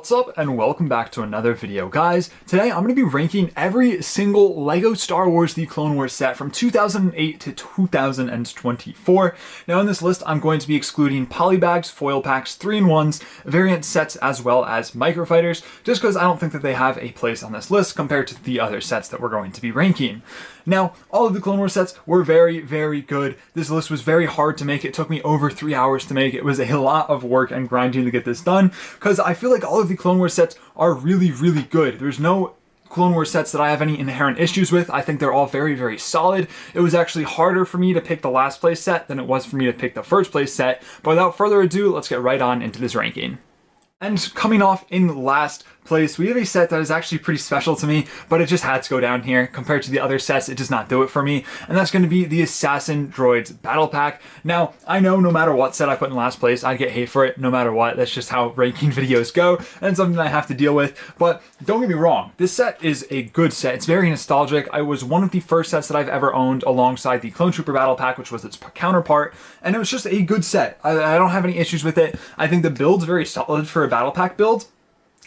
What's up and welcome back to another video, guys. Today I'm going to be ranking every single LEGO Star Wars The Clone Wars set from 2008 to 2024. Now in this list I'm going to be excluding polybags, foil packs, 3-in-1s, variant sets, as well as microfighters, just because I don't think that they have a place on this list compared to the other sets that we're going to be ranking. Now, all of the Clone Wars sets were very, very good. This list was very hard to make. It took me over 3 hours to make. It was a lot of work and grinding to get this done, because I feel like all of the Clone Wars sets are really, really good. There's no Clone Wars sets that I have any inherent issues with. I think they're all very, very solid. It was actually harder for me to pick the last place set than it was for me to pick the first place set. But without further ado, let's get right on into this ranking. And coming off in last place, we have a set that is actually pretty special to me, but it just had to go down here. Compared to the other sets, it does not do it for me, and that's going to be the Assassin Droids Battle Pack. Now, I know no matter what set I put in last place, I'd get hate for it no matter what. That's just how ranking videos go, and something I have to deal with. But don't get me wrong, this set is a good set. It's very nostalgic. It was one of the first sets that I've ever owned alongside the Clone Trooper Battle Pack, which was its counterpart, and it was just a good set. I don't have any issues with it. I think the build's very solid for a Battle Pack build.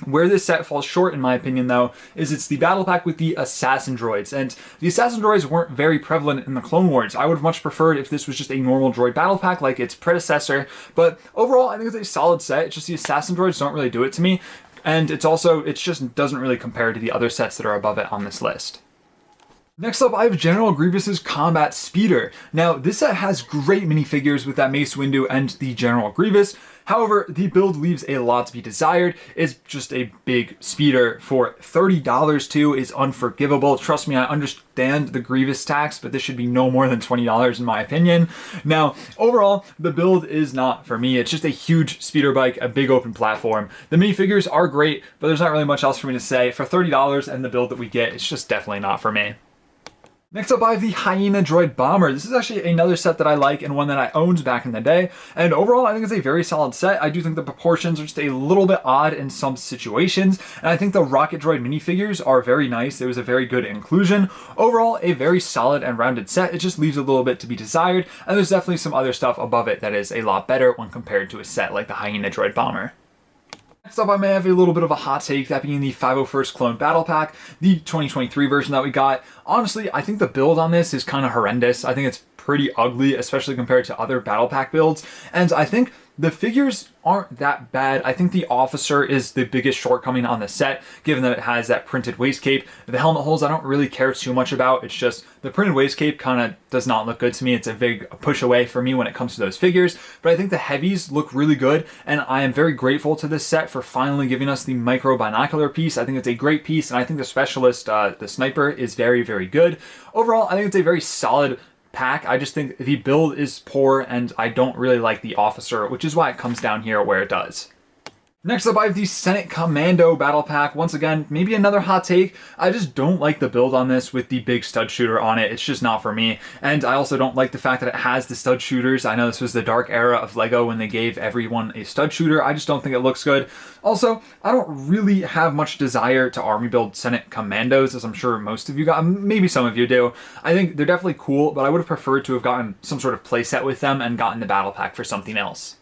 Where this set falls short, in my opinion, though, is it's the battle pack with the Assassin Droids. And the Assassin Droids weren't very prevalent in the Clone Wars. I would have much preferred if this was just a normal droid battle pack like its predecessor. But overall, I think it's a solid set. It's just the Assassin Droids don't really do it to me. And it just doesn't really compare to the other sets that are above it on this list. Next up, I have General Grievous's Combat Speeder. Now, this set has great minifigures with that Mace Windu and the General Grievous. However, the build leaves a lot to be desired. It's just a big speeder for $30 too is unforgivable. Trust me, I understand the Grievous tax, but this should be no more than $20 in my opinion. Now, overall, the build is not for me. It's just a huge speeder bike, a big open platform. The minifigures are great, but there's not really much else for me to say. For $30 and the build that we get, it's just definitely not for me. Next up, I have the Hyena Droid Bomber. This is actually another set that I like and one that I owned back in the day. And overall, I think it's a very solid set. I do think the proportions are just a little bit odd in some situations. And I think the Rocket Droid minifigures are very nice. It was a very good inclusion. Overall, a very solid and rounded set. It just leaves a little bit to be desired. And there's definitely some other stuff above it that is a lot better when compared to a set like the Hyena Droid Bomber. Next up, I may have a little bit of a hot take, that being the 501st Clone Battle Pack, the 2023 version that we got. Honestly, I think the build on this is kind of horrendous. I think it's pretty ugly, especially compared to other Battle Pack builds. And I think the figures aren't that bad. I think the officer is the biggest shortcoming on the set, given that it has that printed waist cape. The helmet holes I don't really care too much about. It's just the printed waist cape kind of does not look good to me. It's a big push away for me when it comes to those figures. But I think the heavies look really good, and I am very grateful to this set for finally giving us the micro binocular piece. I think it's a great piece, and I think the specialist, the sniper, is very, very good. Overall, I think it's a very solid pack. I just think the build is poor, and I don't really like the officer, which is why it comes down here where it does. Next up, I have the Senate Commando Battle Pack. Once again, maybe another hot take. I just don't like the build on this with the big stud shooter on it. It's just not for me. And I also don't like the fact that it has the stud shooters. I know this was the dark era of LEGO when they gave everyone a stud shooter. I just don't think it looks good. Also, I don't really have much desire to army build Senate Commandos, as I'm sure most of you got. Maybe some of you do. I think they're definitely cool, but I would have preferred to have gotten some sort of playset with them and gotten the battle pack for something else.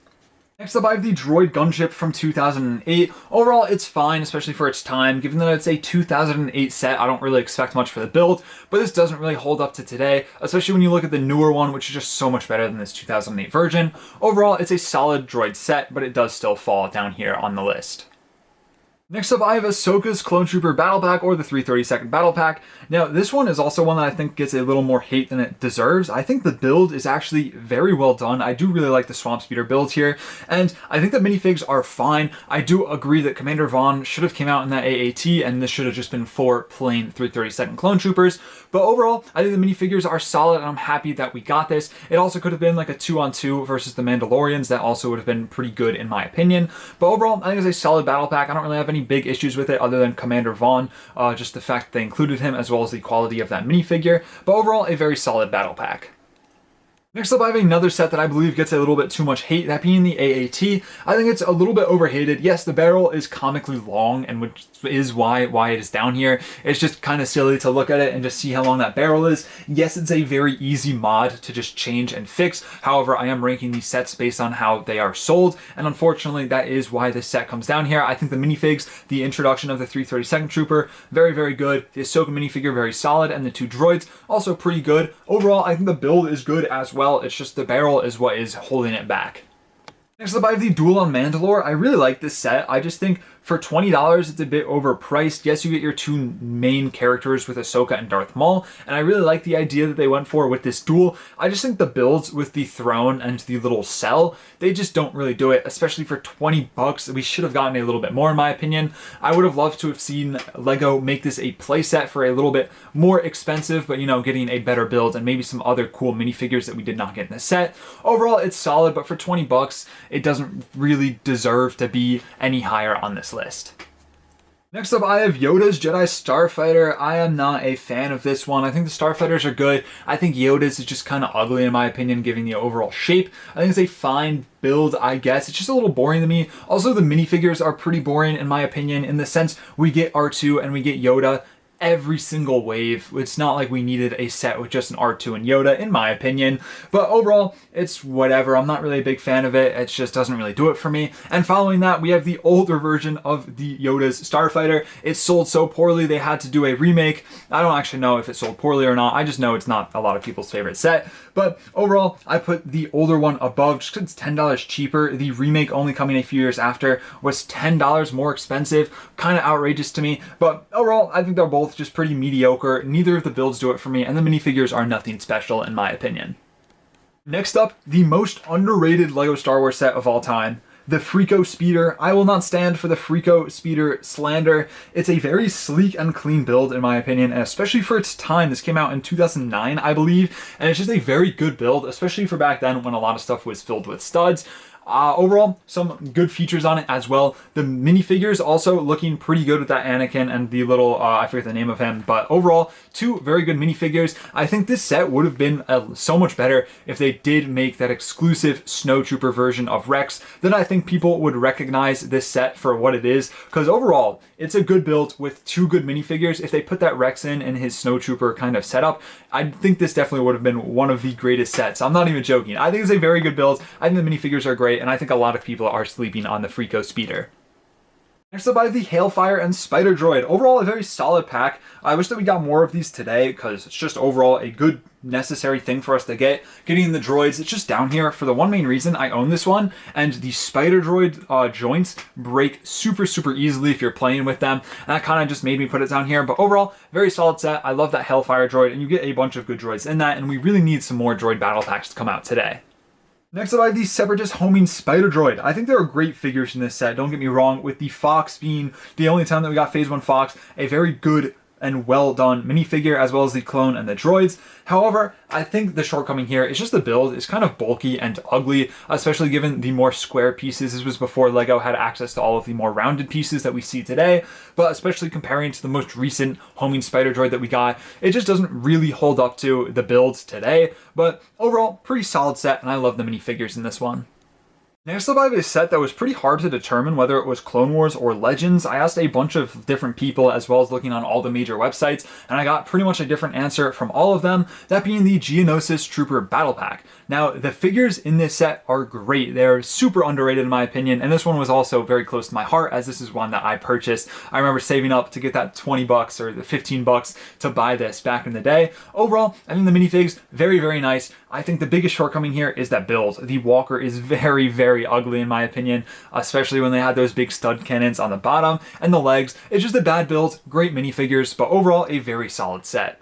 Next up, I have the Droid Gunship from 2008. Overall, it's fine, especially for its time. Given that it's a 2008 set, I don't really expect much for the build, but this doesn't really hold up to today, especially when you look at the newer one, which is just so much better than this 2008 version. Overall, it's a solid droid set, but it does still fall down here on the list. Next up, I have Ahsoka's Clone Trooper Battle Pack, or the 332nd Battle Pack. Now, this one is also one that I think gets a little more hate than it deserves. I think the build is actually very well done. I do really like the Swamp Speeder build here, and I think the minifigs are fine. I do agree that Commander Vaughn should have came out in that AAT, and this should have just been 4 plain 332nd Clone Troopers. But overall, I think the minifigures are solid, and I'm happy that we got this. It also could have been like a 2-on-2 versus the Mandalorians. That also would have been pretty good in my opinion. But overall, I think it's a solid battle pack. I don't really have any big issues with it other than Commander Vaughn, just the fact that they included him as well as the quality of that minifigure, but overall a very solid battle pack. Next up, I have another set that I believe gets a little bit too much hate, that being the AAT. I think it's a little bit overhated. Yes, the barrel is comically long, and which is why it is down here. It's just kind of silly to look at it and just see how long that barrel is. Yes, it's a very easy mod to just change and fix. However, I am ranking these sets based on how they are sold, and unfortunately, that is why this set comes down here. I think the minifigs, the introduction of the 332nd Trooper, very, very good. The Ahsoka minifigure, very solid, and the two droids, also pretty good. Overall, I think the build is good as well. It's just the barrel is what is holding it back. Next up, I have the Duel on Mandalore. I really like this set. I just think for $20, it's a bit overpriced. Yes, you get your two main characters with Ahsoka and Darth Maul, and I really like the idea that they went for with this duel. I just think the builds with the throne and the little cell, they just don't really do it, especially for 20 bucks. We should have gotten a little bit more, in my opinion. I would have loved to have seen LEGO make this a playset for a little bit more expensive, but getting a better build and maybe some other cool minifigures that we did not get in the set. Overall, it's solid, but for 20 bucks, it doesn't really deserve to be any higher on this list. Next up, I have Yoda's Jedi Starfighter. I am not a fan of this one. I think the Starfighters are good. I think Yoda's is just kind of ugly in my opinion, given the overall shape. I think it's a fine build, I guess. It's just a little boring to me. Also, the minifigures are pretty boring in my opinion, in the sense we get R2 and we get Yoda every single wave. It's not like we needed a set with just an R2 and Yoda, in my opinion. But overall, it's whatever. I'm not really a big fan of it. It just doesn't really do it for me. And following that, we have the older version of the Yoda's Starfighter. It sold so poorly, they had to do a remake. I don't actually know if it sold poorly or not. I just know it's not a lot of people's favorite set. But overall, I put the older one above just because it's $10 cheaper. The remake, only coming a few years after, was $10 more expensive. Kind of outrageous to me. But overall, I think they're both just pretty mediocre. Neither of the builds do it for me, and the minifigures are nothing special in my opinion. Next up, the most underrated LEGO Star Wars set of all time, the Freako Speeder. I will not stand for the Freako Speeder slander. It's a very sleek and clean build in my opinion, and especially for its time. This came out in 2009, I believe, and it's just a very good build, especially for back then when a lot of stuff was filled with studs. Overall, some good features on it as well. The minifigures also looking pretty good with that Anakin and the little, I forget the name of him, but overall, two very good minifigures. I think this set would have been so much better if they did make that exclusive Snowtrooper version of Rex. Then I think people would recognize this set for what it is, because overall, it's a good build with two good minifigures. If they put that Rex in his Snowtrooper kind of setup, I think this definitely would have been one of the greatest sets. I'm not even joking. I think it's a very good build. I think the minifigures are great, and I think a lot of people are sleeping on the Freako Speeder. Next up, I have the Hailfire and Spider Droid. Overall, a very solid pack. I wish that we got more of these today, because it's just overall a good, necessary thing for us to get. Getting the droids, it's just down here for the one main reason I own this one, and the Spider Droid joints break super, super easily if you're playing with them, and that kind of just made me put it down here. But overall, very solid set. I love that Hailfire droid, and you get a bunch of good droids in that, and we really need some more droid battle packs to come out today. Next up, I have the Separatist Homing Spider Droid. I think there are great figures in this set, don't get me wrong, with the Fox being the only time that we got Phase 1 Fox, a very good and well done minifigure, as well as the clone and the droids. However, I think the shortcoming here is just the build is kind of bulky and ugly, especially given the more square pieces. This was before LEGO had access to all of the more rounded pieces that we see today, but especially comparing to the most recent Homing Spider Droid that we got, it just doesn't really hold up to the builds today. But overall, pretty solid set, and I love the minifigures in this one. Next up, I have a set that was pretty hard to determine whether it was Clone Wars or Legends. I asked a bunch of different people, as well as looking on all the major websites, and I got pretty much a different answer from all of them, that being the Geonosis Trooper Battle Pack. Now, the figures in this set are great. They're super underrated in my opinion, and this one was also very close to my heart, as this is one that I purchased. I remember saving up to get that 20 bucks or the 15 bucks to buy this back in the day. Overall, I think the minifigs, very, very nice. I think the biggest shortcoming here is that build. The Walker is very, very ugly in my opinion, especially when they had those big stud cannons on the bottom and the legs. It's just a bad build, great minifigures, but overall a very solid set.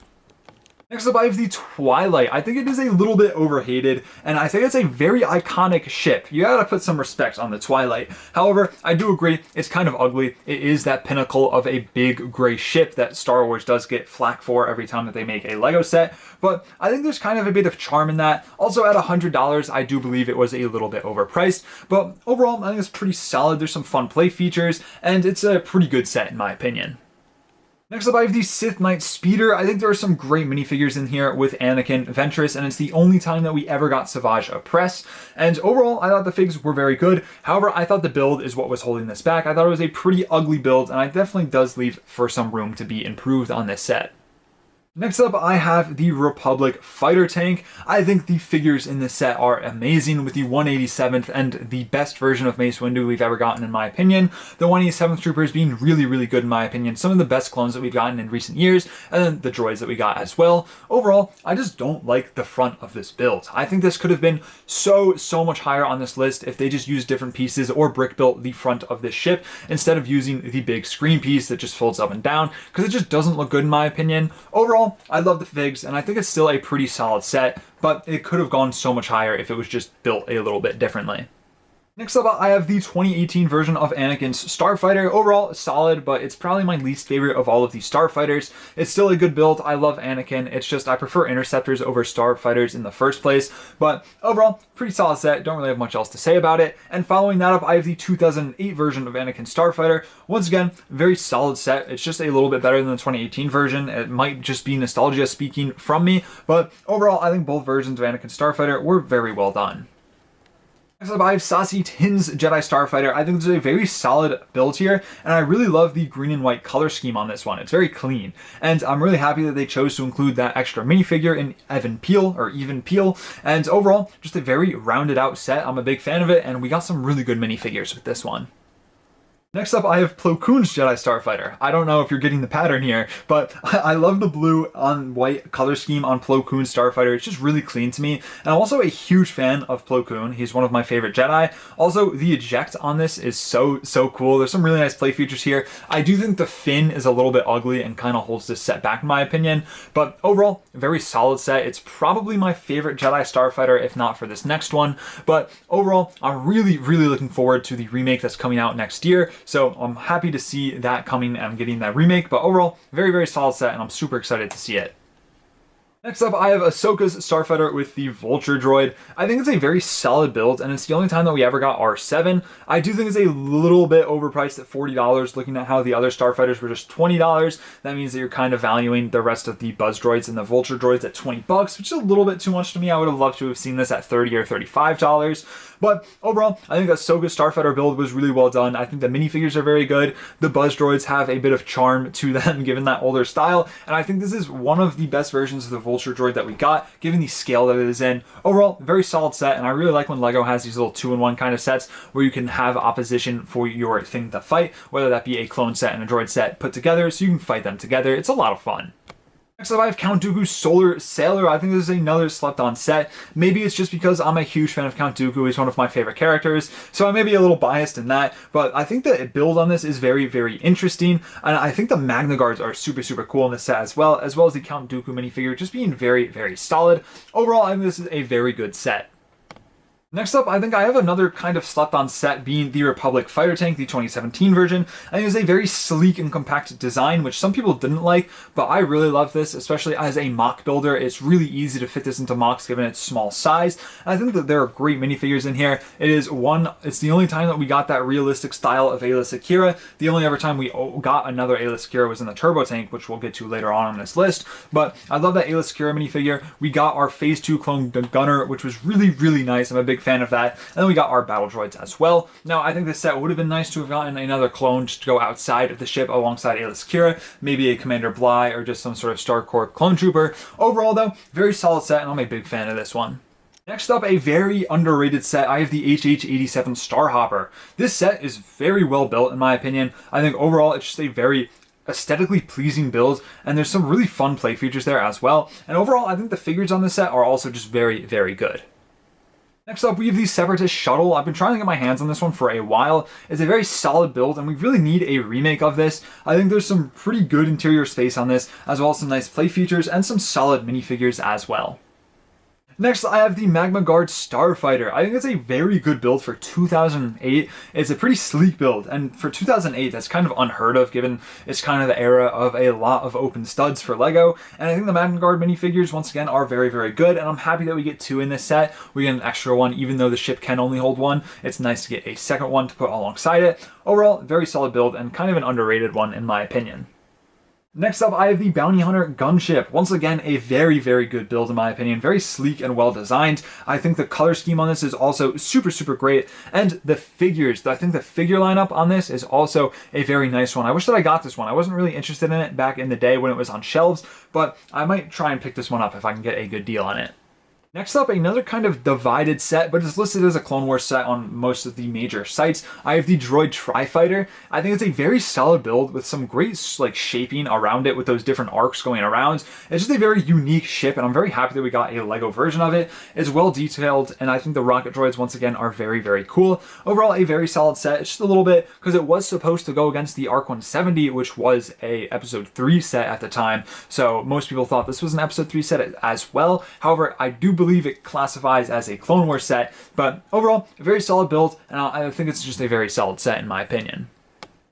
Next up, I have the Twilight. I think it is a little bit overhated, and I think it's a very iconic ship. You gotta put some respect on the Twilight. However, I do agree, it's kind of ugly. It is that pinnacle of a big gray ship that Star Wars does get flack for every time that they make a LEGO set, but I think there's kind of a bit of charm in that. Also, at $100, I do believe it was a little bit overpriced, but overall, I think it's pretty solid. There's some fun play features, and it's a pretty good set in my opinion. Next up, I have the Sith Knight Speeder. I think there are some great minifigures in here with Anakin Ventress, and it's the only time that we ever got Savage Opress. And overall, I thought the figs were very good. However, I thought the build is what was holding this back. I thought it was a pretty ugly build, and it definitely does leave for some room to be improved on this set. Next up, I have the Republic Fighter Tank. I think the figures in this set are amazing, with the 187th and the best version of Mace Windu we've ever gotten, in my opinion. The 187th Troopers being really, really good, in my opinion. Some of the best clones that we've gotten in recent years, and then the droids that we got as well. Overall, I just don't like the front of this build. I think this could have been so much higher on this list if they just used different pieces or brick built the front of this ship instead of using the big screen piece that just folds up and down, because it just doesn't look good in my opinion. Overall, I love the figs, and I think it's still a pretty solid set, but it could have gone so much higher if it was just built a little bit differently. Next up, I have the 2018 version of Anakin's Starfighter. Overall, solid, but it's probably my least favorite of all of these Starfighters. It's still a good build. I love Anakin. It's just I prefer Interceptors over Starfighters in the first place. But overall, pretty solid set. Don't really have much else to say about it. And following that up, I have the 2008 version of Anakin Starfighter. Once again, very solid set. It's just a little bit better than the 2018 version. It might just be nostalgia speaking from me. But overall, I think both versions of Anakin Starfighter were very well done. Next up, I have Saesee Tinn's Jedi Starfighter. I think this is a very solid build here, and I really love the green and white color scheme on this one. It's very clean, and I'm really happy that they chose to include that extra minifigure in Even Peel, and overall, just a very rounded out set. I'm a big fan of it, and we got some really good minifigures with this one. Next up, I have Plo Koon's Jedi Starfighter. I don't know if you're getting the pattern here, but I love the blue on white color scheme on Plo Koon's Starfighter. It's just really clean to me. And I'm also a huge fan of Plo Koon. He's one of my favorite Jedi. Also, the eject on this is so cool. There's some really nice play features here. I do think the fin is a little bit ugly and kind of holds this set back in my opinion. But overall, a very solid set. It's probably my favorite Jedi Starfighter, if not for this next one. But overall, I'm really looking forward to the remake that's coming out next year. So I'm happy to see that coming and getting that remake, but overall, very solid set, and I'm super excited to see it. Next up, I have Ahsoka's Starfighter with the Vulture droid. I think it's a very solid build, and it's the only time that we ever got R7. I do think it's a little bit overpriced at $40, looking at how the other Starfighters were just $20. That means that you're kind of valuing the rest of the Buzz droids and the Vulture droids at $20, which is a little bit too much to me. I would have loved to have seen this at $30 or $35. But overall, I think Ahsoka's Starfighter build was really well done. I think the minifigures are very good. The Buzz droids have a bit of charm to them, given that older style. And I think this is one of the best versions of the Vulture droid that we got, given the scale that it is in. Overall, very solid set. And I really like when LEGO has these little 2-in-1 kind of sets where you can have opposition for your thing to fight, whether that be a clone set and a droid set put together, so you can fight them together. It's a lot of fun. Next up, I have Count Dooku's Solar Sailor. I think this is another slept-on set. Maybe it's just because I'm a huge fan of Count Dooku. He's one of my favorite characters, so I may be a little biased in that, but I think the build on this is very interesting, and I think the Magna Guards are super cool in this set as well as the Count Dooku minifigure just being very solid. Overall, I think this is a very good set. Next up, I think I have another kind of slept-on set, being the Republic Fighter Tank, the 2017 version. I think it's a very sleek and compact design, which some people didn't like, but I really love this, especially as a mock builder. It's really easy to fit this into mocks given its small size. And I think that there are great minifigures in here. It's the only time that we got that realistic style of Aayla Secura. The only other time we got another Aayla Secura was in the Turbo Tank, which we'll get to later on this list. But I love that Aayla Secura minifigure. We got our Phase 2 clone Gunner, which was really nice. I'm a big fan of that. And then we got our battle droids as well. Now, I think this set would have been nice to have gotten another clone just to go outside of the ship alongside Aayla Secura, maybe a Commander Bly or just some sort of Star Corps clone trooper. Overall, though, very solid set, and I'm a big fan of this one. Next up, a very underrated set. I have the HH-87 Starhopper. This set is very well built, in my opinion. I think overall, it's just a very aesthetically pleasing build, and there's some really fun play features there as well. And overall, I think the figures on this set are also just very good. Next up, we have the Separatist Shuttle. I've been trying to get my hands on this one for a while. It's a very solid build, and we really need a remake of this. I think there's some pretty good interior space on this, as well as some nice play features and some solid minifigures as well. Next, I have the Magna Guard Starfighter. I think it's a very good build for 2008. It's a pretty sleek build, and for 2008, that's kind of unheard of, given it's kind of the era of a lot of open studs for LEGO. And I think the Magna Guard minifigures, once again, are very good, and I'm happy that we get 2 in this set. We get an extra one, even though the ship can only hold 1. It's nice to get a second one to put alongside it. Overall, very solid build, and kind of an underrated one, in my opinion. Next up, I have the Bounty Hunter Gunship. Once again, a very, very good build in my opinion. Very sleek and well designed. I think the color scheme on this is also super, super great. And the figures, I think the figure lineup on this is also a very nice one. I wish that I got this one. I wasn't really interested in it back in the day when it was on shelves, but I might try and pick this one up if I can get a good deal on it. Next up, another kind of divided set, but it's listed as a Clone Wars set on most of the major sites. I have the Droid Tri-Fighter. I think it's a very solid build with some great shaping around it with those different arcs going around. It's just a very unique ship, and I'm very happy that we got a LEGO version of it. It's well detailed, and I think the rocket droids, once again, are very, very cool. Overall, a very solid set. It's just a little bit, because it was supposed to go against the ARC 170, which was a Episode 3 set at the time, so most people thought this was an Episode 3 set as well. However, I do believe it classifies as a Clone Wars set, but overall, a very solid build, and I think it's just a very solid set in my opinion.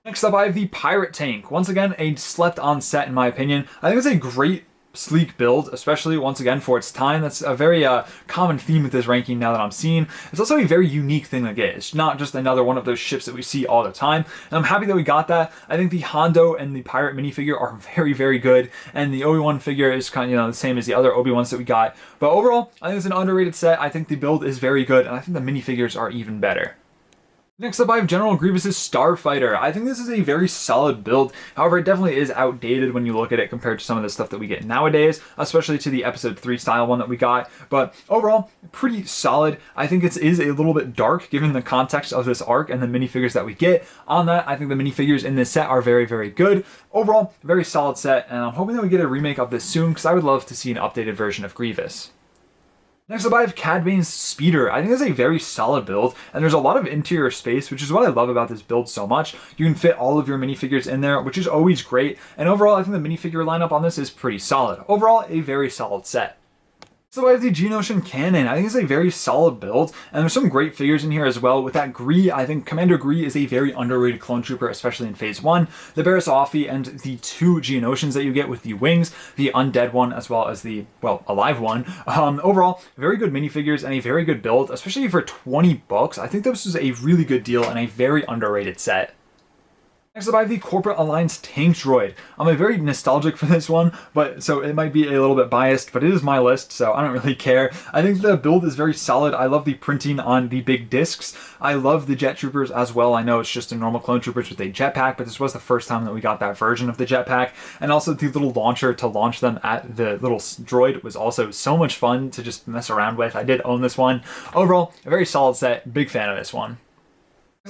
Next up, I have the Pirate Tank. Once again, a slept-on set in my opinion. I think it's a great sleek build, especially once again for its time. That's a very common theme with this ranking now that I'm seeing. It's also a very unique thing to get. It's not just another one of those ships that we see all the time, and I'm happy that we got that. I think the Hondo and the Pirate minifigure are very, very good, and the Obi-Wan figure is kind of, the same as the other Obi-Wans that we got. But overall, I think it's an underrated set. I think the build is very good, and I think the minifigures are even better. Next up, I have General Grievous's Starfighter. I think this is a very solid build. However, it definitely is outdated when you look at it compared to some of the stuff that we get nowadays, especially to the Episode 3 style one that we got. But overall, pretty solid. I think it is a little bit dark given the context of this arc and the minifigures that we get. On that, I think the minifigures in this set are very, very good. Overall, very solid set, and I'm hoping that we get a remake of this soon because I would love to see an updated version of Grievous. Next up, I have Cad Bane's Speeder. I think it's a very solid build, and there's a lot of interior space, which is what I love about this build so much. You can fit all of your minifigures in there, which is always great, and overall, I think the minifigure lineup on this is pretty solid. Overall, a very solid set. So I have the Geonosian Cannon. I think it's a very solid build, and there's some great figures in here as well. With that Gree, I think Commander Gree is a very underrated clone trooper, especially in Phase 1. The Barriss Offee and the two Geonosians that you get with the wings, the undead one as well as the, well, alive one. Overall, very good minifigures and a very good build, especially for 20 bucks. I think this is a really good deal and a very underrated set. Next up, I have the Corporate Alliance Tank Droid. I'm very nostalgic for this one, but so it might be a little bit biased, but it is my list, so I don't really care. I think the build is very solid. I love the printing on the big discs. I love the Jet Troopers as well. I know it's just a normal clone troopers with a jetpack, but this was the first time that we got that version of the jetpack. And also the little launcher to launch them at the little droid was also so much fun to just mess around with. I did own this one. Overall, a very solid set. Big fan of this one.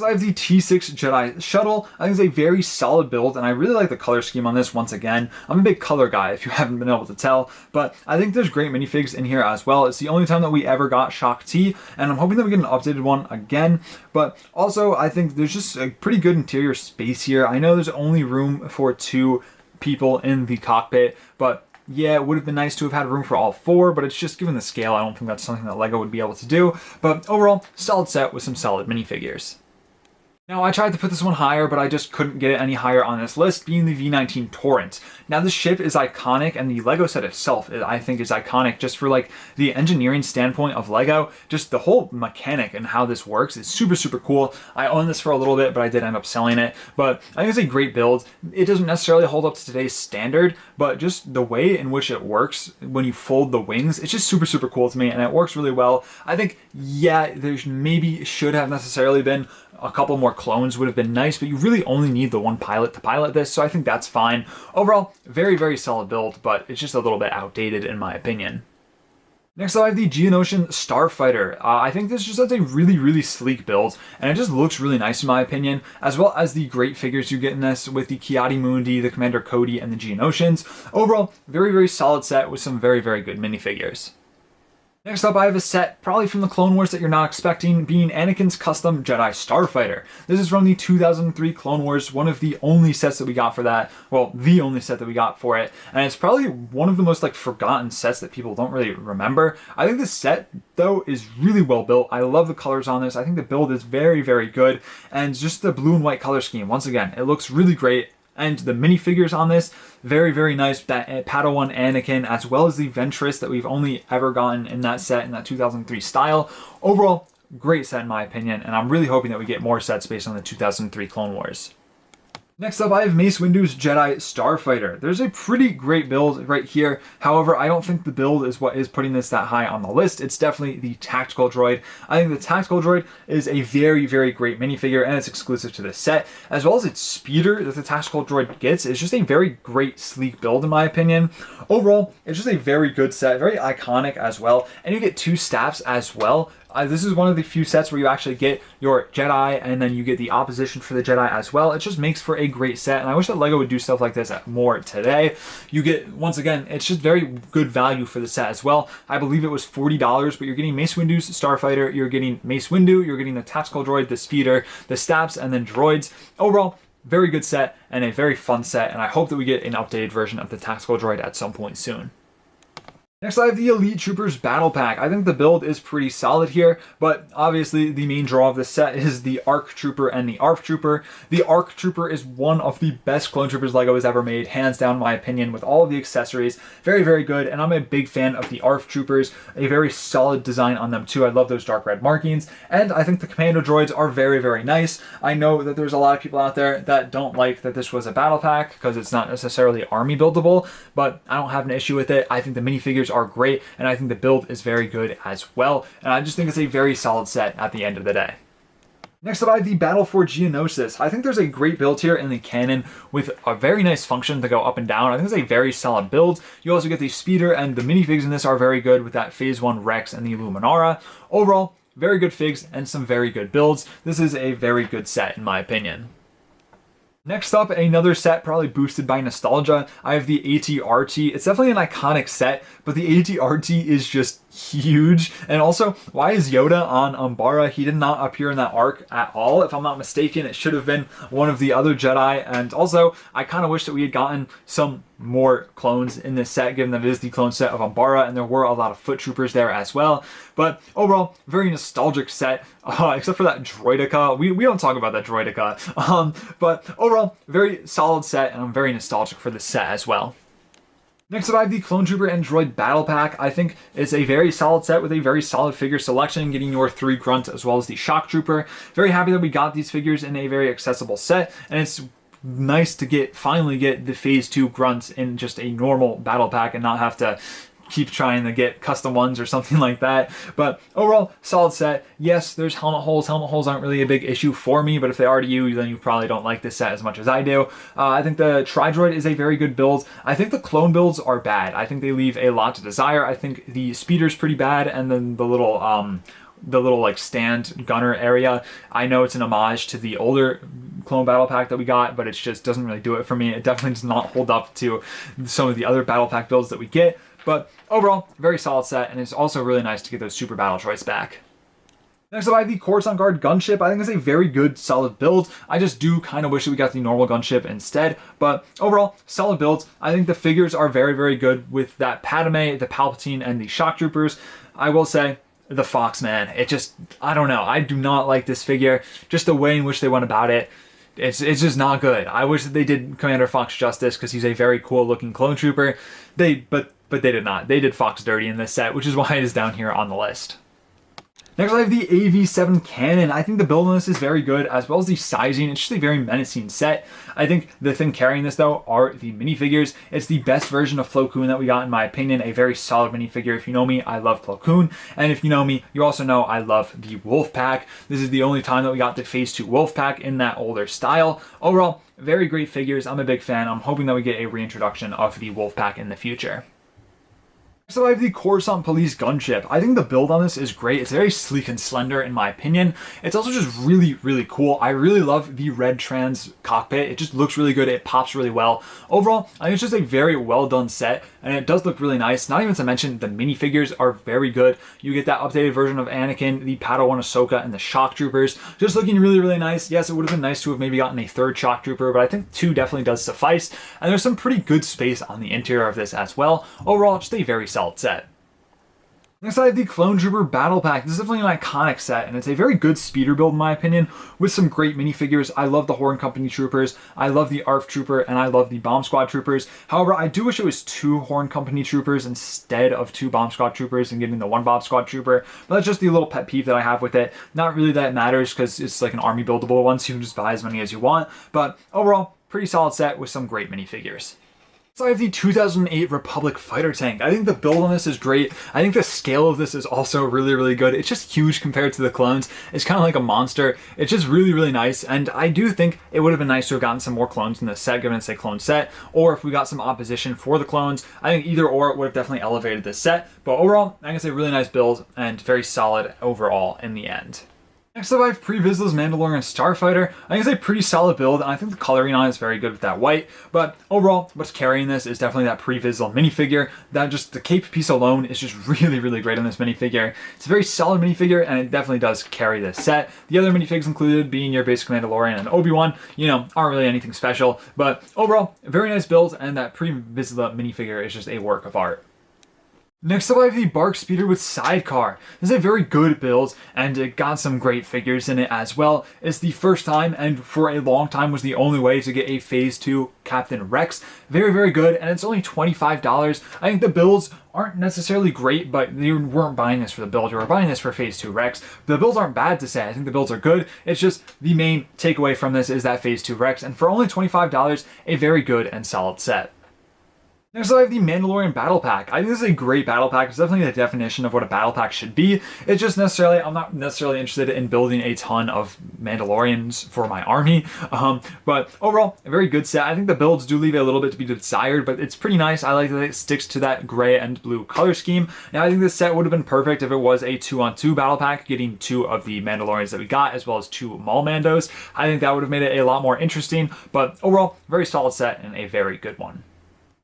I have the T6 Jedi Shuttle. I think it's a very solid build, and I really like the color scheme on this once again. I'm a big color guy, if you haven't been able to tell, but I think there's great minifigs in here as well. It's the only time that we ever got Shaak Ti, and I'm hoping that we get an updated one again. But also, I think there's just a pretty good interior space here. I know there's only room for 2 people in the cockpit, but yeah, it would have been nice to have had room for all 4, but it's just given the scale, I don't think that's something that LEGO would be able to do. But overall, solid set with some solid minifigures. Now, I tried to put this one higher, but I just couldn't get it any higher on this list, being the V-19 Torrent. Now, this ship is iconic, and the LEGO set itself, I think, is iconic just for, like, the engineering standpoint of LEGO. Just the whole mechanic and how this works is super, super cool. I owned this for a little bit, but I did end up selling it. But I think it's a great build. It doesn't necessarily hold up to today's standard, but just the way in which it works when you fold the wings, it's just super, super cool to me, and it works really well. I think, yeah, there's maybe should have necessarily been a couple more clones would have been nice, but you really only need the one pilot to pilot this, so I think that's fine. Overall, very, very solid build, but it's just a little bit outdated in my opinion. Next up, I have the Geonosian Starfighter. I think this just has a really, really sleek build, and it just looks really nice in my opinion, as well as the great figures you get in this with the Ki-Adi-Mundi, the Commander Cody, and the Geonosians. Overall, very, very solid set with some very, very good minifigures. Next up, I have a set, probably from the Clone Wars that you're not expecting, being Anakin's Custom Jedi Starfighter. This is from the 2003 Clone Wars, one of the only sets that we got for that. Well, the only set that we got for it. And it's probably one of the most, like, forgotten sets that people don't really remember. I think this set, though, is really well built. I love the colors on this. I think the build is very, very good. And just the blue and white color scheme, once again, it looks really great. And the minifigures on this, very, very nice. That Padawan Anakin, as well as the Ventress that we've only ever gotten in that set, in that 2003 style. Overall, great set in my opinion, and I'm really hoping that we get more sets based on the 2003 Clone Wars. Next up, I have Mace Windu's Jedi Starfighter. There's a pretty great build right here. However, I don't think the build is what is putting this that high on the list. It's definitely the Tactical Droid. I think the Tactical Droid is a very, very great minifigure, and it's exclusive to this set, as well as its speeder that the Tactical Droid gets. It's just a very great, sleek build, in my opinion. Overall, it's just a very good set, very iconic as well, and you get 2 staffs as well. This is one of the few sets where you actually get your Jedi and then you get the opposition for the Jedi as well. It just makes for a great set, and I wish that LEGO would do stuff like this more today. You get, once again, it's just very good value for the set as well. I believe it was $40, but you're getting Mace Windu's Starfighter, you're getting Mace Windu, you're getting the Tactical Droid, the speeder, the staffs, and then droids. Overall, very good set and a very fun set, and I hope that we get an updated version of the Tactical Droid at some point soon. Next, I have the Elite Troopers Battle Pack. I think the build is pretty solid here, but obviously the main draw of this set is the ARC Trooper and the ARF Trooper. The ARC Trooper is one of the best clone troopers LEGO has ever made, hands down in my opinion, with all of the accessories. Very, very good, and I'm a big fan of the ARF Troopers. A very solid design on them too. I love those dark red markings, and I think the Commando droids are very, very nice. I know that there's a lot of people out there that don't like that this was a battle pack because it's not necessarily army buildable, but I don't have an issue with it. I think the minifigures are great, and I think the build is very good as well, and I just think it's a very solid set at the end of the day. Next up, I have the Battle for Geonosis. I think there's a great build here in the cannon with a very nice function to go up and down. I think it's a very solid build. You also get the speeder, and the minifigs in this are very good with that Phase 1 Rex and the Luminara. Overall, very good figs and some very good builds. This is a very good set in my opinion. Next up, another set probably boosted by nostalgia. I have the AT-RT. It's definitely an iconic set, but the AT-RT is just huge. And also, why is Yoda on Umbara? He did not appear in that arc at all. If I'm not mistaken, it should have been one of the other Jedi. And also, I kind of wish that we had gotten some more clones in this set, given that it is the clone set of Umbara, and there were a lot of foot troopers there as well. But overall, very nostalgic set, except for that Droideka. We don't talk about that Droideka. But overall, very solid set, and I'm very nostalgic for this set as well. Next up, I have the Clone Trooper and Droid Battle Pack. I think it's a very solid set with a very solid figure selection, getting your 3 Grunt as well as the Shock Trooper. Very happy that we got these figures in a very accessible set, and it's nice to finally get the Phase 2 Grunts in just a normal battle pack and not have to keep trying to get custom ones or something like that. But overall, solid set. Yes, there's helmet holes. Helmet holes aren't really a big issue for me, but if they are to you, then you probably don't like this set as much as I do. I think the Tri-Droid is a very good build. I think the clone builds are bad. I think they leave a lot to desire. I think the speeder's pretty bad, and then the little like stand gunner area. I know it's an homage to the older clone battle pack that we got, but it just doesn't really do it for me. It definitely does not hold up to some of the other battle pack builds that we get. But overall, very solid set, and it's also really nice to get those super battle droids back. Next up, I have the Coruscant Guard gunship. I think it's a very good, solid build. I just do kind of wish that we got the normal gunship instead, but overall, solid builds. I think the figures are very, very good with that Padme, the Palpatine, and the Shock Troopers. I will say, the Fox, man, it just, I don't know. I do not like this figure. Just the way in which they went about it. It's just not good. I wish that they did Commander Fox justice because he's a very cool looking clone trooper. But they did not. They did Fox dirty in this set, which is why it is down here on the list. Next, I have the AV-7 cannon. I think the build on this is very good, as well as the sizing. It's just a very menacing set. I think the thing carrying this, though, are the minifigures. It's the best version of Plo Koon that we got, in my opinion. A very solid minifigure. If you know me, I love Plo Koon. And if you know me, you also know I love the Wolf Pack. This is the only time that we got the Phase 2 Wolf Pack in that older style. Overall, very great figures. I'm a big fan. I'm hoping that we get a reintroduction of the Wolf Pack in the future. So I have the Coruscant Police gunship. I think the build on this is great. It's very sleek and slender in my opinion. It's also just really, really cool. I really love the red trans cockpit. It just looks really good. It pops really well. Overall, I think it's just a very well done set, and it does look really nice. Not even to mention the minifigures are very good. You get that updated version of Anakin, the Padawan Ahsoka, and the Shock Troopers. Just looking really, really nice. Yes, it would have been nice to have maybe gotten a 3rd Shock Trooper, but I think 2 definitely does suffice. And there's some pretty good space on the interior of this as well. Overall, just a very solid set. Next, I have the Clone Trooper Battle Pack. This is definitely an iconic set, and it's a very good speeder build in my opinion, with some great minifigures. I love the Horn Company Troopers, I love the ARF Trooper, and I love the Bomb Squad Troopers. However, I do wish it was 2 Horn Company Troopers instead of 2 Bomb Squad Troopers and getting the 1 Bomb Squad Trooper. But that's just the little pet peeve that I have with it. Not really that it matters, because it's like an army buildable one, so you can just buy as many as you want. But overall, pretty solid set with some great minifigures. So I have the 2008 Republic fighter tank. I think the build on this is great. I think the scale of this is also really, really good. It's just huge compared to the clones. It's kind of like a monster. It's just really, really nice. And I do think it would have been nice to have gotten some more clones in this set, given it's a clone set. Or if we got some opposition for the clones, I think either or would have definitely elevated this set. But overall, I can say really nice build and very solid overall in the end. Next up, I have Pre Vizsla's Mandalorian Starfighter. I think it's a pretty solid build, and I think the coloring on it is very good with that white. But overall, what's carrying this is definitely that Pre Vizsla minifigure. That just, the cape piece alone is just really, really great on this minifigure. It's a very solid minifigure, and it definitely does carry this set. The other minifigs included being your basic Mandalorian and Obi-Wan, aren't really anything special. But overall, a very nice build, and that Pre Vizsla minifigure is just a work of art. Next up, I have the BARC Speeder with Sidecar. This is a very good build, and it got some great figures in it as well. It's the first time, and for a long time was the only way to get a Phase 2 Captain Rex. Very, very good, and it's only $25. I think the builds aren't necessarily great, but you weren't buying this for the build. You were buying this for Phase 2 Rex. The builds aren't bad to say. I think the builds are good. It's just the main takeaway from this is that Phase 2 Rex, and for only $25, a very good and solid set. Next up, I have the Mandalorian Battle Pack. I think this is a great battle pack. It's definitely the definition of what a battle pack should be. It's just I'm not necessarily interested in building a ton of Mandalorians for my army. But overall, a very good set. I think the builds do leave a little bit to be desired, but it's pretty nice. I like that it sticks to that gray and blue color scheme. Now, I think this set would have been perfect if it was a 2-on-2 battle pack, getting 2 of the Mandalorians that we got, as well as 2 Maul Mandos. I think that would have made it a lot more interesting, but overall, very solid set and a very good one.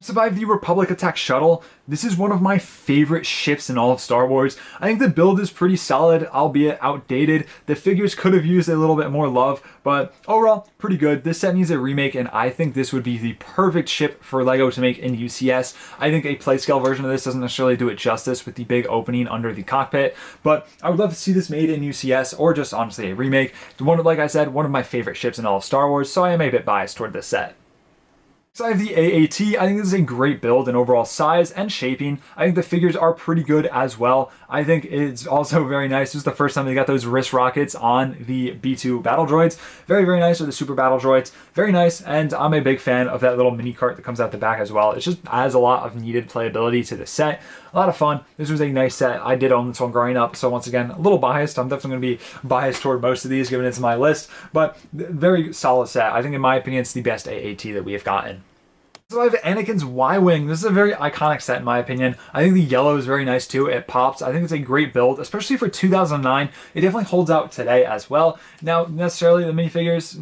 Survive the Republic Attack Shuttle. This is one of my favorite ships in all of Star Wars. I think the build is pretty solid, albeit outdated. The figures could have used a little bit more love, but overall, pretty good. This set needs a remake, and I think this would be the perfect ship for LEGO to make in UCS. I think a playscale version of this doesn't necessarily do it justice with the big opening under the cockpit, but I would love to see this made in UCS, or just honestly a remake. Like I said, one of my favorite ships in all of Star Wars, so I am a bit biased toward this set. So I have the AAT. I think this is a great build in overall size and shaping. I think the figures are pretty good as well. I think it's also very nice. This is the first time they got those wrist rockets on the B2 battle droids. Very, very nice, or the super battle droids. Very nice, and I'm a big fan of that little mini cart that comes out the back as well. It just adds a lot of needed playability to the set. A lot of fun. This was a nice set. I did own this one growing up, so once again, a little biased. I'm definitely going to be biased toward most of these, given it's my list, but very solid set. I think, in my opinion, it's the best AAT that we have gotten. So I have Anakin's Y-Wing. This is a very iconic set in my opinion. I think the yellow is very nice too. It pops. I think it's a great build, especially for 2009. It definitely holds out today as well. Now, necessarily the minifigures,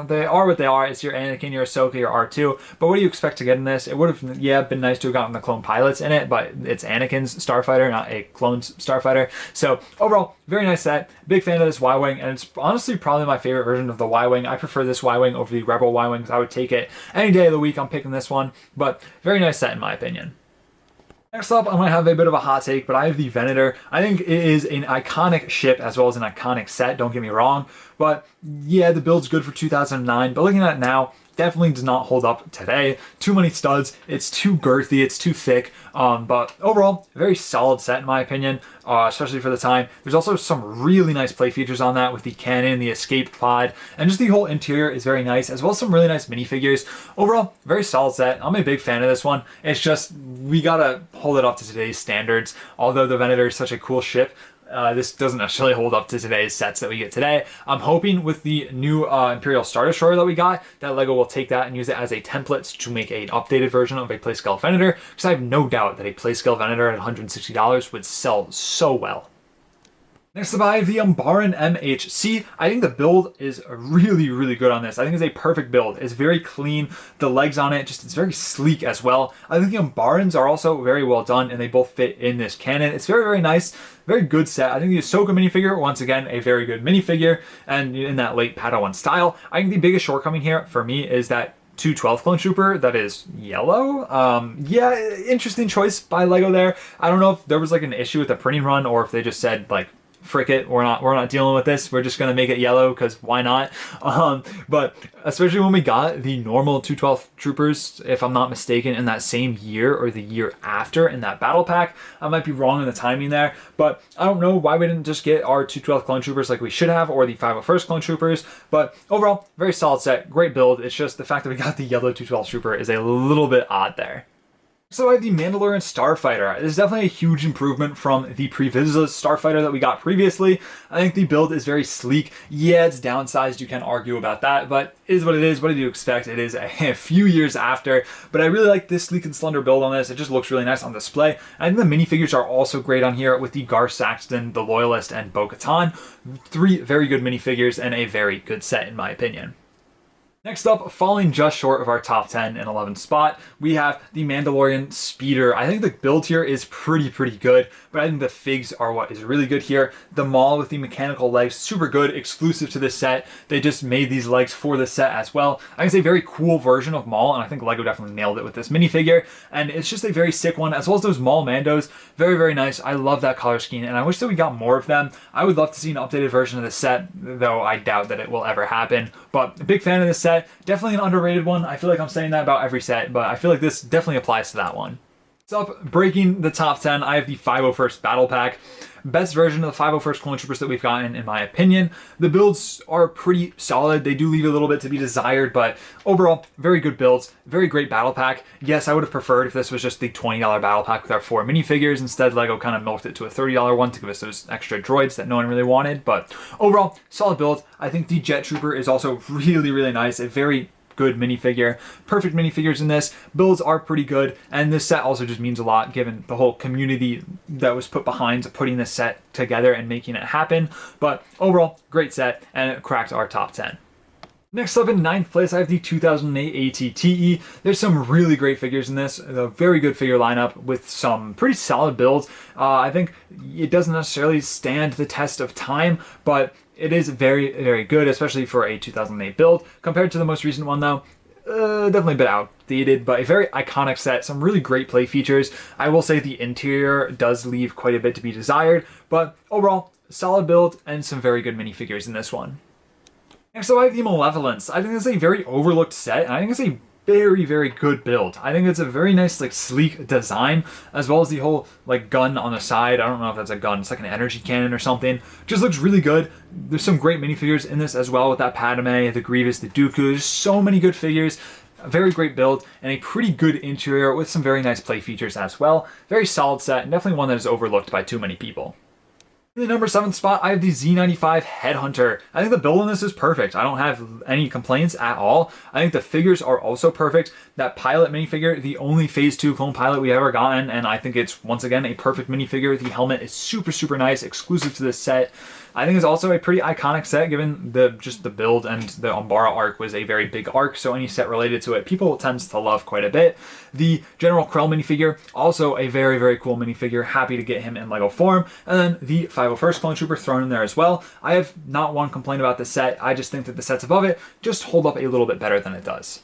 they are what they are. It's your Anakin, your Ahsoka, your R2. But what do you expect to get in this? It would have, been nice to have gotten the clone pilots in it, but it's Anakin's Starfighter, not a clone's Starfighter. So overall, very nice set. Big fan of this Y-Wing, and it's honestly probably my favorite version of the Y-Wing. I prefer this Y-Wing over the Rebel Y-Wings. I would take it any day of the week. I'm picking this one, but very nice set in my opinion. Next up, I'm going to have a bit of a hot take, but I have the Venator. I think it is an iconic ship as well as an iconic set, don't get me wrong. But yeah, the build's good for 2009, but looking at it now, definitely does not hold up today. Too many studs, it's too girthy, it's too thick, but overall, very solid set in my opinion, especially for the time. There's also some really nice play features on that with the cannon, the escape pod, and just the whole interior is very nice, as well as some really nice minifigures. Overall, very solid set. I'm a big fan of this one. It's just, we gotta hold it up to today's standards. Although the Venator is such a cool ship, this doesn't necessarily hold up to today's sets that we get today. I'm hoping with the new Imperial Star Destroyer that we got, that LEGO will take that and use it as a template to make an updated version of a Playscale Venator, because I have no doubt that a Playscale Venator at $160 would sell so well. Next up, I have the Umbaran MHC. I think the build is really, really good on this. I think it's a perfect build. It's very clean. The legs on it, it's very sleek as well. I think the Umbarans are also very well done, and they both fit in this cannon. It's very, very nice. Very good set. I think the Ahsoka minifigure, once again, a very good minifigure, and in that late Padawan style. I think the biggest shortcoming here for me is that 212 Clone Trooper that is yellow. Yeah, interesting choice by LEGO there. I don't know if there was like an issue with the printing run, or if they just said like, frick it, we're not dealing with this. We're just gonna make it yellow because why not? But especially when we got the normal 212 troopers, if I'm not mistaken, in that same year or the year after in that battle pack. I might be wrong in the timing there, but I don't know why we didn't just get our 212 clone troopers like we should have, or the 501st clone troopers. But overall, very solid set, great build. It's just the fact that we got the yellow 212 trooper is a little bit odd there. So I have the Mandalorian Starfighter. This is definitely a huge improvement from the Pre-Vizsla Starfighter that we got previously. I think the build is very sleek. Yeah, it's downsized, you can argue about that, but it is what it is. What did you expect? It is a few years after, but I really like this sleek and slender build on this. It just looks really nice on display. I think the minifigures are also great on here with the Gar Saxton, the Loyalist, and Bo-Katan. 3 very good minifigures and a very good set in my opinion. Next up, falling just short of our top 10 and 11 spot, we have the Mandalorian Speeder. I think the build here is pretty good, but I think the figs are what is really good here. The Maul with the mechanical legs, super good, exclusive to this set. They just made these legs for the set as well. I think it's a very cool version of Maul, and I think LEGO definitely nailed it with this minifigure, and it's just a very sick one, as well as those Maul Mandos. Very nice. I love that color scheme, and I wish that we got more of them. I would love to see an updated version of this set, though I doubt that it will ever happen, but a big fan of this set. Definitely an underrated one. I feel like I'm saying that about every set, but I feel like this definitely applies to that one. So breaking the top 10, I have the 501st Battle Pack. Best version of the 501st Clone Troopers that we've gotten, in my opinion. The builds are pretty solid. They do leave a little bit to be desired, but overall, very good builds. Very great battle pack. Yes, I would have preferred if this was just the $20 battle pack with our 4 minifigures. Instead, LEGO kind of milked it to a $30 one to give us those extra droids that no one really wanted. But overall, solid build. I think the Jet Trooper is also really nice. A very good minifigure. Perfect minifigures in this. Builds are pretty good, and this set also just means a lot given the whole community that was put behind putting this set together and making it happen. But overall, great set, and it cracked our top 10. Next up in 9th place, I have the 2008 ATTE. There's some really great figures in this. A very good figure lineup with some pretty solid builds. I think it doesn't necessarily stand the test of time, but it is very good, especially for a 2008 build. Compared to the most recent one though, definitely a bit outdated, but a very iconic set. Some really great play features. I will say the interior does leave quite a bit to be desired, but overall, solid build and some very good minifigures in this one. Next up, I have the Malevolence. I think it's a very overlooked set, and I think it's a very good build. I think it's a very nice, like, sleek design, as well as the whole, like, gun on the side. I don't know if that's a gun. It's like an energy cannon or something. Just looks really good. There's some great minifigures in this as well with that Padme, the Grievous, the Dooku. There's so many good figures. A very great build and a pretty good interior with some very nice play features as well. Very solid set, and definitely one that is overlooked by too many people. In the number 7th spot, I have the Z95 Headhunter. I think the build on this is perfect. I don't have any complaints at all. I think the figures are also perfect. That pilot minifigure, the only Phase 2 clone pilot we ever gotten, and I think it's, once again, a perfect minifigure. The helmet is super nice, exclusive to this set. I think it's also a pretty iconic set given just the build, and the Umbara arc was a very big arc, so any set related to it, people tends to love quite a bit. The General Krell minifigure, also a very cool minifigure. Happy to get him in LEGO form. And then the 501st Clone Trooper thrown in there as well. I have not one complaint about this set. I just think that the sets above it just hold up a little bit better than it does.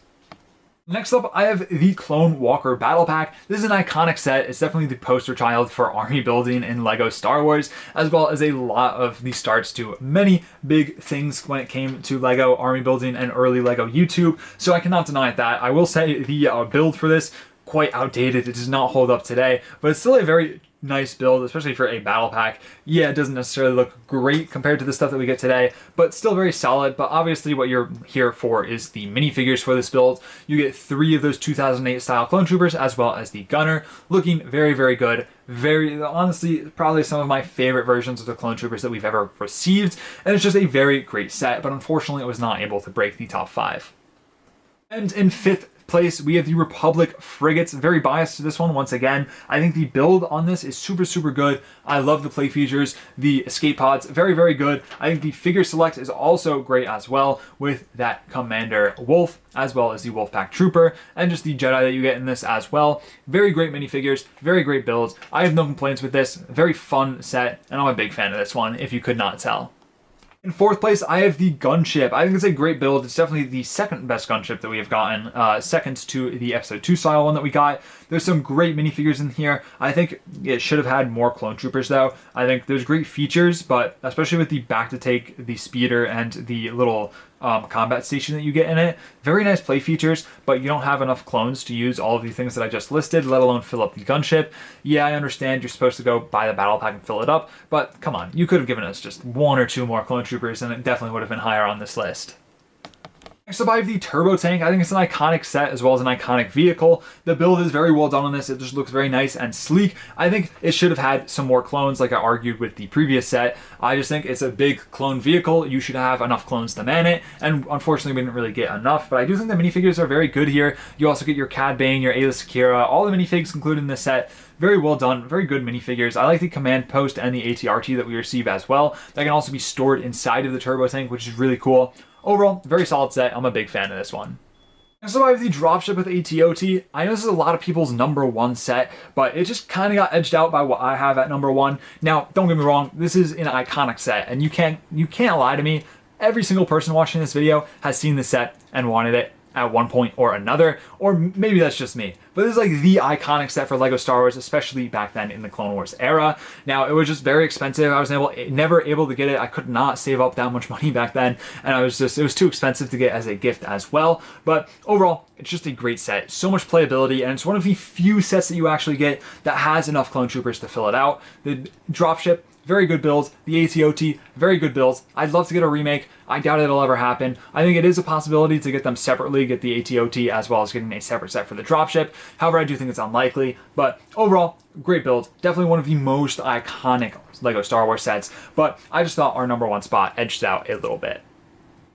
Next up, I have the Clone Walker Battle Pack. This is an iconic set. It's definitely the poster child for army building in LEGO Star Wars, as well as a lot of the starts to many big things when it came to LEGO army building and early LEGO YouTube, so I cannot deny that. I will say the build for this, quite outdated. It does not hold up today, but it's still a very nice build, especially for a battle pack. Yeah, it doesn't necessarily look great compared to the stuff that we get today, but still very solid. But obviously what you're here for is the minifigures for this build. You get 3 of those 2008 style clone troopers, as well as the gunner, looking very good. Very, honestly, probably some of my favorite versions of the clone troopers that we've ever received, and it's just a very great set, but unfortunately it was not able to break the top 5. And in 5th place, we have the Republic Frigates. Very biased to this one once again. I think the build on this is super good. I love the play features. The escape pods, very good. I think the figure select is also great as well, with that Commander Wolf, as well as the Wolfpack Trooper, and just the Jedi that you get in this as well. Very great minifigures, very great builds. I have no complaints with this. Very fun set, and I'm a big fan of this one, if you could not tell. In fourth place, I have the gunship. I think it's a great build. It's definitely the second best gunship that we have gotten, second to the episode 2 style one that we got. There's some great minifigures in here. I think it should have had more clone troopers though. I think there's great features, but especially with the back to take, the speeder, and the little combat station that you get in it. Very nice play features, but you don't have enough clones to use all of the things that I just listed, let alone fill up the gunship. Yeah, I understand you're supposed to go buy the battle pack and fill it up, but come on, you could have given us just 1 or 2 more clone troopers and it definitely would have been higher on this list. Next up, I have the Turbo Tank. I think it's an iconic set as well as an iconic vehicle. The build is very well done on this. It just looks very nice and sleek. I think it should have had some more clones like I argued with the previous set. I just think it's a big clone vehicle. You should have enough clones to man it, and unfortunately we didn't really get enough, but I do think the minifigures are very good here. You also get your Cad Bane, your Aayla Secura, all the minifigs included in this set. Very well done, very good minifigures. I like the command post and the ATRT that we receive as well. That can also be stored inside of the Turbo Tank, which is really cool. Overall, very solid set. I'm a big fan of this one. So I have the dropship with ATOT. I know this is a lot of people's #1 set, but it just kind of got edged out by what I have at #1. Now, don't get me wrong, this is an iconic set, and you can't lie to me. Every single person watching this video has seen this set and wanted it at one point or another, or maybe that's just me. But this is like the iconic set for LEGO Star Wars, especially back then in the Clone Wars era. Now, it was just very expensive. I was never able to get it. I could not save up that much money back then, and it was too expensive to get as a gift as well. But overall, it's just a great set. So much playability, and it's one of the few sets that you actually get that has enough clone troopers to fill it out. The dropship, very good builds. The ATOT, very good builds. I'd love to get a remake. I doubt it'll ever happen. I think it is a possibility to get them separately, get the ATOT as well as getting a separate set for the dropship. However, I do think it's unlikely. But overall, great build. Definitely one of the most iconic LEGO Star Wars sets. But I just thought our #1 spot edged out a little bit.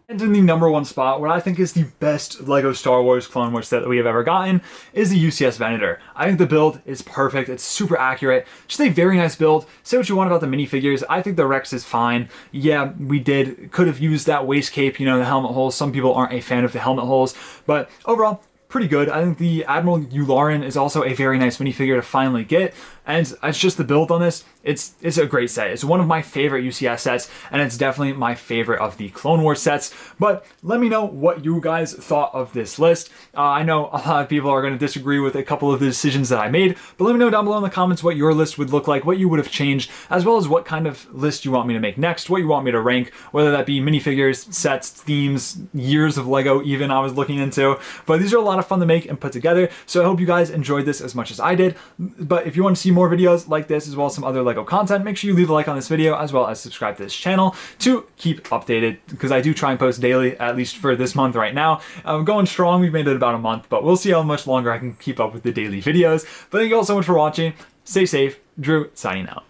And in the #1 spot, what I think is the best LEGO Star Wars Clone Wars set that we have ever gotten is the UCS Venator. I think the build is perfect. It's super accurate. Just a very nice build. Say what you want about the minifigures. I think the Rex is fine. Yeah, we could have used that waist cape, you know, the helmet holes. Some people aren't a fan of the helmet holes, but overall, pretty good. I think the Admiral Yularen is also a very nice minifigure to finally get, and it's just the build on this. It's a great set. It's one of my favorite UCS sets, and it's definitely my favorite of the Clone Wars sets. But let me know what you guys thought of this list. I know a lot of people are going to disagree with a couple of the decisions that I made, but let me know down below in the comments what your list would look like, what you would have changed, as well as what kind of list you want me to make next, what you want me to rank, whether that be minifigures, sets, themes, years of LEGO even I was looking into. But these are a lot of fun to make and put together, so I hope you guys enjoyed this as much as I did. But if you want to see more videos like this, as well as some other LEGO content, make sure you leave a like on this video, as well as subscribe to this channel to keep updated, because I do try and post daily, at least for this month right now. I'm going strong. We've made it about a month, but we'll see how much longer I can keep up with the daily videos. But thank you all so much for watching. Stay safe. Drew, signing out.